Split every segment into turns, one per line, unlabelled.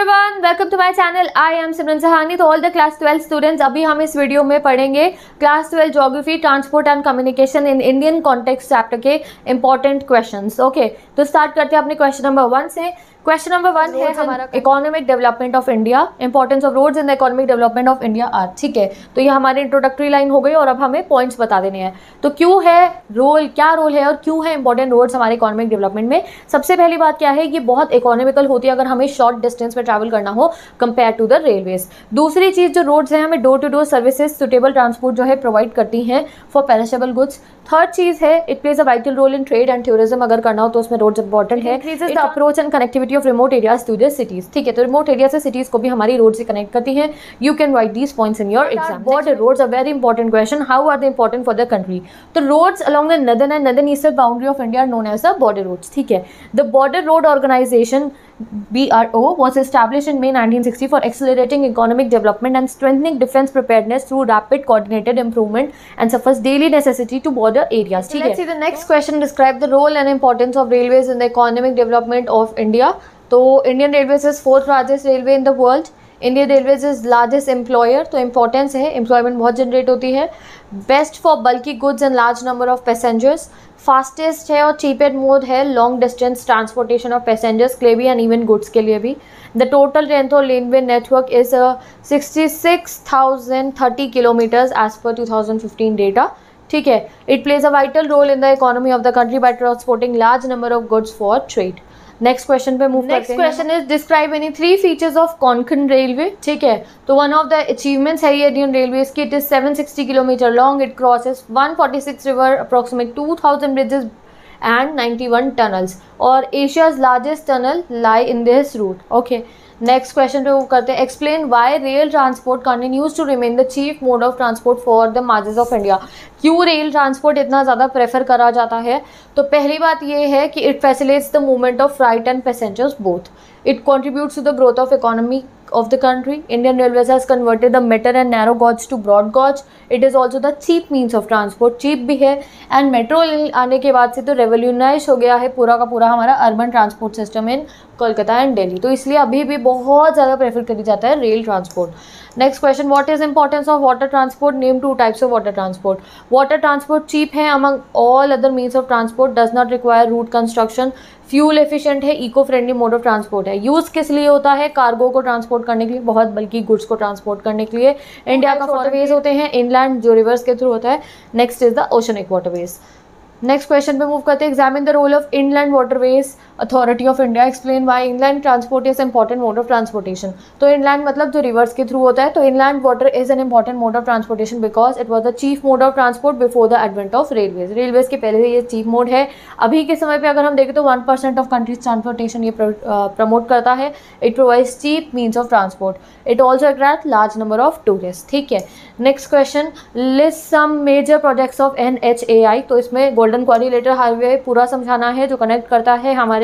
Everyone, welcome to my channel. I am Simran Sahani. तो all the class 12 students, अभी हम इस वीडियो में पढ़ेंगे class 12 geography, transport and communication in Indian context chapter के इंपॉर्टेंट क्वेश्चंस। ओके, तो स्टार्ट करते हैं अपने क्वेश्चन नंबर 1 से। क्वेश्चन नंबर 1 है हमारा economic development of India, importance of roads in the economic development of India are. ठीक है, तो ये हमारी इंट्रोडक्टरी लाइन हो गई और अब हमें पॉइंट्स बता देने हैं। तो क्यों है रोल, क्या रोल है और क्यों है इंपॉर्टेंट रोड्स हमारे इकोनॉमिक डेवलपमेंट में। सबसे पहली बात क्या है, ये बहुत इकोनॉमिकल होती है अगर हमें शॉर्ट डिस्टेंस में ट्रैवल करना हो कंपेयर टू द रेलवेज। दूसरी चीज, जो रोड्स हैं हमें door to door services, suitable transport जो है प्रोवाइड करती हैं फॉर पेरिशेबल गुड्स। थर्ड चीज है, it plays a vital role in trade and tourism. अगर करना हो तो उसमें रोड्स इंपॉर्टेंट है। Increases the approach and connectivity of remote areas to the cities. ठीक है, तो रिमोट एरिया से सिटीज को भी हमारी रोड से कनेक्ट करती हैं। You can write these points in your exam. Border roads are very important question. How are they important for the country? तो roads along the northern and northern eastern boundary of India are known as the border roads. ठीक है, the border road organization BRO was established in May 1960 for accelerating economic development and strengthening defense preparedness through rapid coordinated improvement and suffers daily necessity to border areas. ठीक है, let's see the next question. Describe the role and importance of railways in the economic development of India. तो Indian Railways is 4th largest railway in the world. Indian railways is largest employer, तो importance है, employment बहुत generate होती है। Best for बल्कि goods and large number of passengers. Fastest है और cheapest mode है long distance transportation of passengers के लिए भी एंड इवन गुड्स के लिए भी। The total length of railway network is 66,030 kilometres as per 2015 data. ठीक है, it plays a vital role in the economy of the country by transporting large number of goods for trade. Next question पे move करते हैं। Next question is describe any 3 features of Konkan railway. ठीक है, तो one of the achievements है ये Indian railways की। It is 760 kilometre long. It crosses 146 river, approximate 2000 bridges and 91 tunnels, और Asia's largest tunnel lie in this route. Okay, next question पे move करते हैं। Explain Y rail transport continues to remain the chief mode of transport for the masses of India. क्यों rail transport इतना ज़्यादा prefer करा जाता है? तो पहली बात ये है कि it facilitates the movement of freight and passengers both. It contributes to the growth of economy of the country. Indian Railways has converted the meter and narrow gauge to broad gauge. It is also the cheap means of transport. cheap भी है, and metro आने के बाद से तो revolutionize हो गया है पूरा का पूरा हमारा urban transport system in Kolkata and Delhi. तो इसलिए अभी भी बहुत ज़्यादा प्रेफर करी जाता है rail transport. Next question, what is importance of water transport? Name 2 types of water transport. Water transport cheap है among all other means of transport, does not require route construction, fuel efficient है, eco friendly mode of transport है। Use किस लिए होता है? Cargo को transport करने के लिए, बहुत बल्कि गुड्स को ट्रांसपोर्ट करने के लिए। इंडिया का वाटरवेज होते हैं इनलैंड, जो रिवर्स के थ्रू होता है। Next is the oceanic waterways. Next question पे मूव करते हैं। Examine the role of inland waterways authority of India. Explain why inland transport is important mode of transportation. तो इनलैंड मतलब जो रिवर्स के थ्रू होता है, तो inland water is an important mode of transportation because it was the chief mode of transport before the advent of railways. Railways के पहले से ये चीफ मोड है। अभी के समय पे अगर हम देखें तो 1% ऑफ कंट्रीज ट्रांसपोर्टेशन ये प्रमोट करता है। It provides cheap means of transport. It also attract large number of tourist. ठीक है, next question, list some major projects of NHAI। तो इसमें गोल्डन क्वाड्रिलेटरल हाईवे पूरा समझाना है जो कनेक्ट करता है हमारे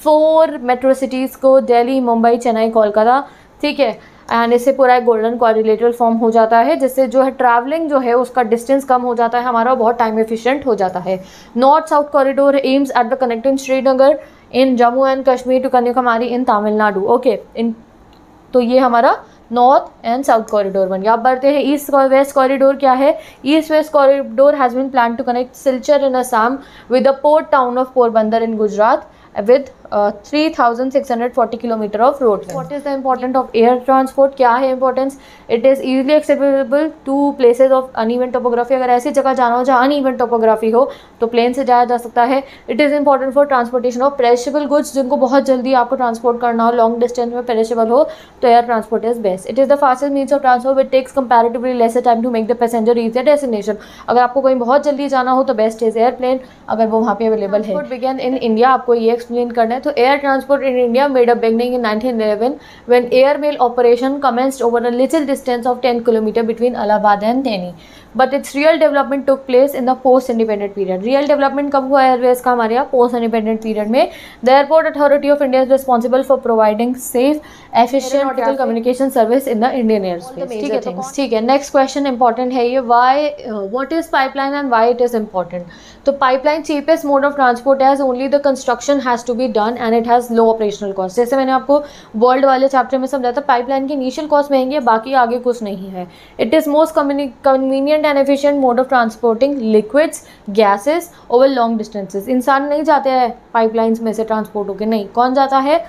4 मेट्रो सिटीज़ को, दिल्ली, मुंबई, चेन्नई, कोलकाता। ठीक है, एंड इससे पूरा एक गोल्डन क्वाड्रिलेटरल फॉर्म हो जाता है, जिससे जो है ट्रैवलिंग जो है उसका डिस्टेंस कम हो जाता है हमारा, बहुत टाइम एफिशिएंट हो जाता है। North south corridor aims at the connecting Srinagar in Jammu and Kashmir to Kanyakumari in Tamil Nadu. Okay, तो ये हमारा नॉर्थ एंड साउथ कॉरिडोर बन गया। अब बढ़ते हैं ईस्ट वेस्ट कॉरिडोर क्या है। East west corridor has been plan to connect Silchar in Assam with the port town of Porbandar in Gujarat with 3,640 kilometre of road. What is the important of air transport? क्या है importance? It is easily accessible to places of uneven topography. अगर ऐसी जगह जाना हो जहाँ uneven topography हो तो प्लेन से जाया जा सकता है। It is important for transportation of perishable goods, जिनको बहुत जल्दी आपको ट्रांसपोर्ट करना हो, लॉन्ग डिस्टेंस में पेरिशेबल हो, तो air transport is best. It is the fastest means of transport, it takes comparatively lesser time to make the passenger reach the destination. अगर आपको कहीं बहुत जल्दी जाना हो तो बेस्ट इज एयरप्लेन, अगर वो वहाँ पे अवेलेबल है। बिगेन इन इंडिया, आपको ये एक्सप्लेन करना है। तो air transport in India made a beginning in 1911 when air mail operation commenced over a little distance of 10 km between Allahabad and Delhi. But its real development took place in the post-independent period. Real development कब हुआ Airways का हमारे यहाँ? post-independent period में। The Airport Authority of India is responsible for providing safe, efficient aeronautical communication service in the Indian airspace. ठीक है things, ठीक है। Next question important है ये, why, what is pipeline and why it is important? तो pipeline cheapest mode of transport as only the construction has to be done done and it has low operational cost. जैसे मैंने आपको world वाले chapter में समझाया था, pipeline की initial cost महंगी है, बाकी आगे कुछ नहीं है। It is most convenient and efficient mode of transporting liquids gases over long distances. इंसान नहीं जाते हैं पाइपलाइंस में से ट्रांसपोर्ट होकर, नहीं, कौन जाता है?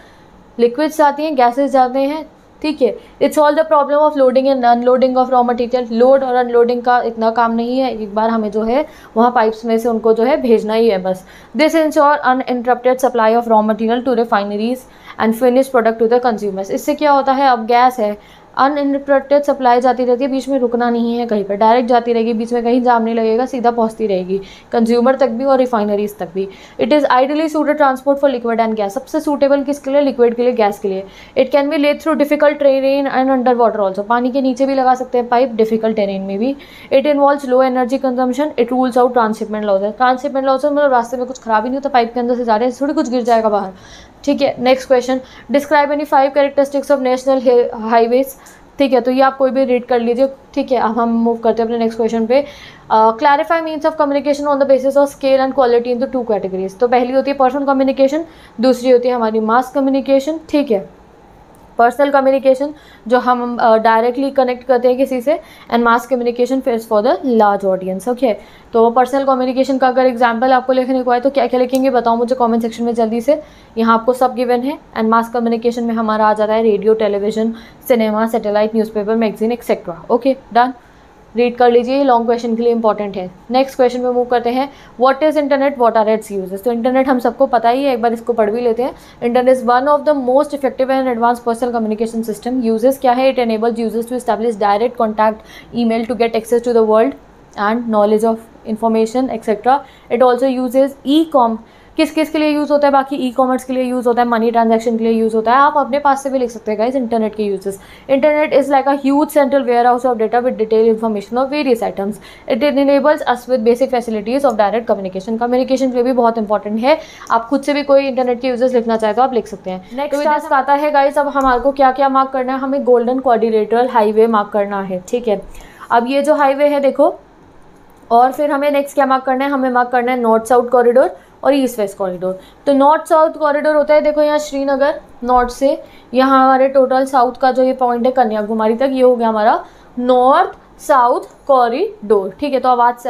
लिक्विड्स जाती हैं, गैसेस जाते हैं, ठीक है। It's all the problem of loading and unloading of raw material. Load और अनलोडिंग का इतना काम नहीं है, एक बार हमें जो है वहाँ पाइप्स में से उनको जो है भेजना ही है बस। This ensure uninterrupted supply of raw material to refineries and finish product to the consumers. इससे क्या होता है, अब गैस है, अनइंटरप्टेड सप्लाई जाती रहती है, बीच में रुकना नहीं है कहीं पर, डायरेक्ट जाती रहेगी, बीच में कहीं जाम नहीं लगेगा, सीधा पहुंचती रहेगी कंज्यूमर तक भी और रिफाइनरीज तक भी। It is ideally suited transport for liquid and gas. सबसे सूटेबल किसके लिए? लिक्विड के लिए, गैस के लिए। It can be laid through difficult terrain and under water also. पानी के नीचे भी लगा सकते हैं पाइप, डिफिकल्ट टेरेन में भी। It involves low energy consumption. It rules out transshipment losses. Transshipment losses मतलब रास्ते में कुछ खराब ही नहीं होता, पाइप के अंदर से जा रहे हैं, थोड़ी कुछ गिर जाएगा बाहर, ठीक है। Next question, describe any 5 characteristics of national highways. ठीक है, तो ये आप कोई भी रीड कर लीजिए, ठीक है। अब हम मूव करते हैं अपने नेक्स्ट क्वेश्चन पे। Clarify means of communication on the basis of scale and quality in the 2 categories. तो पहली होती है पर्सनल कम्युनिकेशन, दूसरी होती है हमारी मास कम्युनिकेशन, ठीक है। पर्सनल कम्युनिकेशन जो हम डायरेक्टली कनेक्ट करते हैं किसी से, and mass communication face for the large audience, okay. तो पर्सनल कम्युनिकेशन का अगर एग्जांपल आपको लिखने को आए तो क्या क्या लिखेंगे बताओ मुझे कमेंट सेक्शन में जल्दी से। यहाँ आपको सब गिवन है। एंड मास कम्युनिकेशन में हमारा आ जाता है radio, television, cinema, satellite, newspaper, magazine etcetera, okay done. Read कर लीजिए, लॉन्ग क्वेश्चन के लिए इंपॉर्टेंट है। नेक्स्ट क्वेश्चन पे मूव करते हैं। What is internet, what are its uses. तो इंटरनेट हम सबको पता ही है, एक बार इसको पढ़ भी लेते हैं। Internet is one of the most effective and advance personal communication system. Uses क्या है? It enables users to establish direct contact, email to get access to the world and knowledge of information etcetera. It also uses e-com. किस किस के लिए use होता है? बाकी e commerce के लिए यूज़ होता है, मनी ट्रांजैक्शन के लिए यूज़ होता है। आप अपने पास से भी लिख सकते हैं गाइस इंटरनेट के uses. Internet is like a huge central warehouse of data with detail information of various items. It enables us with basic facilities of direct communication. Communication के लिए भी बहुत इंपॉर्टेंट है। आप खुद से भी कोई इंटरनेट के यूजेस लिखना चाहे तो आप लिख सकते हैं। नेक्स्ट टास्क आता है गाइस, अब हमारे को क्या क्या मार्क करना है? हमें गोल्डन क्वाड्रिलेटरल हाईवे मार्क करना है, ठीक है। अब ये जो हाईवे है देखो, और फिर हमें नेक्स्ट क्या मार्क करना है? हमें मार्क करना है नॉर्थ साउथ कॉरिडोर और ईस्ट वेस्ट कॉरिडोर। तो नॉर्थ साउथ कॉरिडोर होता है, देखो यहाँ श्रीनगर नॉर्थ से यहाँ हमारे टोटल साउथ का जो ये पॉइंट है कन्याकुमारी तक, ये हो गया हमारा नॉर्थ साउथ कॉरिडोर, ठीक है। तो आवाज़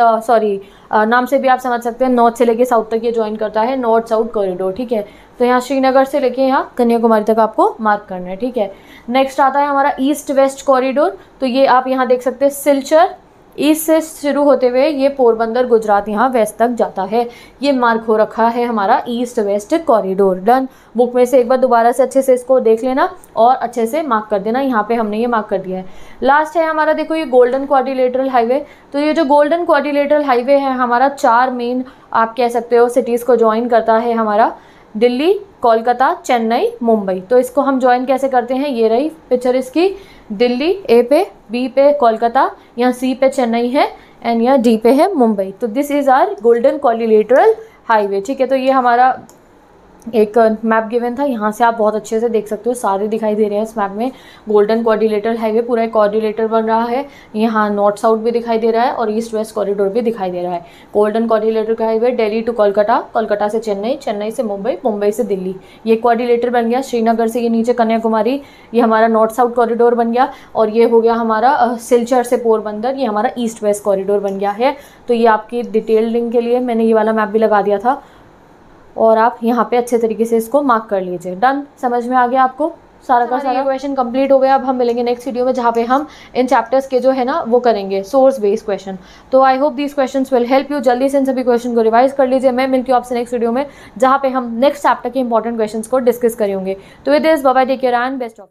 नाम से भी आप समझ सकते हैं, नॉर्थ से लेके साउथ तक ये ज्वाइन करता है नॉर्थ साउथ कॉरिडोर, ठीक है। तो यहाँ श्रीनगर से लेके यहाँ कन्याकुमारी तक आपको मार्क करना है, ठीक है। नेक्स्ट आता है हमारा ईस्ट वेस्ट कॉरिडोर। तो ये आप यहाँ देख सकते हैं सिलचर ईस्ट से शुरू होते हुए ये पोरबंदर गुजरात यहाँ वेस्ट तक जाता है। ये मार्क हो रखा है हमारा east west corridor, done. Book में से एक बार दोबारा से अच्छे से इसको देख लेना और अच्छे से मार्क कर देना। यहाँ पे हमने ये मार्क कर दिया है। लास्ट है हमारा देखो ये गोल्डन क्वाड्रिलेटरल हाईवे। तो ये जो गोल्डन क्वाड्रिलेटरल हाईवे है हमारा 4 मेन आप कह सकते हो सिटीज़ को ज्वाइन करता है, हमारा दिल्ली, कोलकाता, चेन्नई, मुंबई। तो इसको हम ज्वाइन कैसे करते हैं? ये रही पिक्चर इसकी, दिल्ली ए पे, बी पे कोलकाता, यहाँ सी पे चेन्नई है एंड यहाँ डी पे है मुंबई। तो this is our golden quadrilateral highway, ठीक है। तो ये हमारा एक मैप गिवन था, यहाँ से आप बहुत अच्छे से देख सकते हो, सारे दिखाई दे रहे हैं इस मैप में। गोल्डन क्वाड्रिलेटरल हाईवे पूरा एक क्वाड्रिलेटर बन रहा है। यहाँ नॉर्थ साउथ भी दिखाई दे रहा है और ईस्ट वेस्ट कॉरिडोर भी दिखाई दे रहा है। Golden quadrilateral highway Delhi to Kolkata, Kolkata से चेन्नई, चेन्नई से मुंबई, मुंबई से दिल्ली, ये क्वाड्रिलेटर बन गया। श्रीनगर से ये नीचे कन्याकुमारी, ये हमारा नॉर्थ साउथ कॉरिडोर बन गया। और ये हो गया हमारा सिलचर से पोरबंदर, ये हमारा ईस्ट वेस्ट कॉरिडोर बन गया है। तो ये आपकी डिटेल लिंक के लिए मैंने ये वाला मैप भी लगा दिया था और आप यहाँ पे अच्छे तरीके से इसको मार्क कर लीजिए। डन, समझ में आ गया आपको? सारा का सारा क्वेश्चन कंप्लीट हो गया। अब हम मिलेंगे नेक्स्ट वीडियो में जहाँ पे हम इन चैप्टर्स के जो है ना वो करेंगे सोर्स बेस्ड क्वेश्चन। तो I hope these questions will help you. जल्दी से इन सभी क्वेश्चन को रिवाइज कर लीजिए। मैं मिलती हूँ आपसे नेक्स्ट वीडियो में जहाँ पे हम नेक्स्ट चैप्टर के इंपॉर्टेंट क्वेश्चंस को डिस्कस करेंगे। तो with this bye bye, take care and best of.